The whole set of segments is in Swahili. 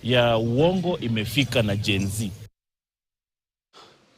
ya uongo imefika na Gen Z.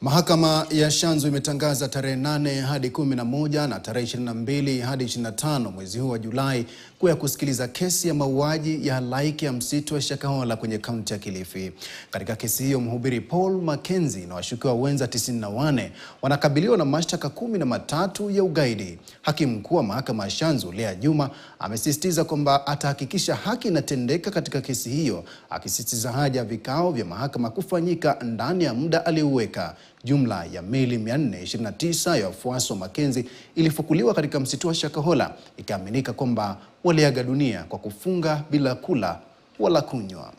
Mahakama ya Shanzu imetangaza tarehe 8 hadi 11 na tarehe 22 hadi 25 mwezi huu wa Julai kuwa kusikiliza kesi ya mauaji ya halaiki ya msitu wa Shakahola kwenye kaunti ya Kilifi. Katika kesi hiyo, mhubiri Paul Mackenzie na washukiwa wenza 94 wanakabiliwa na mashtaka 13 ya ugaidi. Hakimu mkuu wa mahakama ya Shanzu, Lea Juma, amesisitiza kwamba atahakikisha haki inatendeka katika kesi hiyo, akisisitiza haja ya vikao vya mahakama kufanyika ndani ya muda aliouweka. Jumla ya miili 429 ya wafuasi wa Mackenzie ilifukuliwa katika msitu wa Shakahola, ikiaminika kwamba waliaga dunia kwa kufunga bila kula wala kunywa.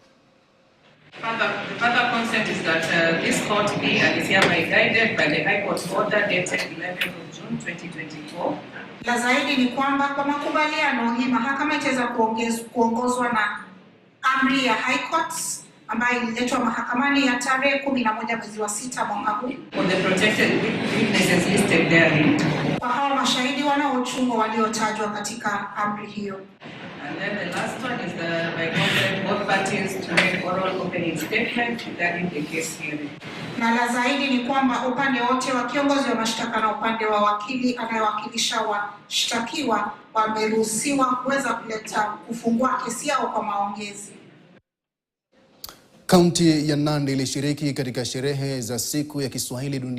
Further consent is that this court be and is hereby guided by the High Court order dated 11th of June 2024. La zaidi ni kwamba kwa makubaliano hii mahakama itaweza kuongozwa na amri ya High Court ambayo ililetwa mahakamani ya tarehe 11 mwezi wa 6 mwaka huu. For the protected witnesses listed therein. Kwa hawa mashahidi wanaochungwa waliotajwa katika amri hiyo. And then the last one is by consent both parties to make oral opening statement regarding the case hearing. Na la zaidi ni kwamba upande wote wa kiongozi wa mashtaka na upande wa wakili anayewakilisha washtakiwa wameruhusiwa kuweza kufungua kesi yao kwa maongezi. Kaunti ya Nandi ilishiriki katika sherehe za siku ya Kiswahili duniani.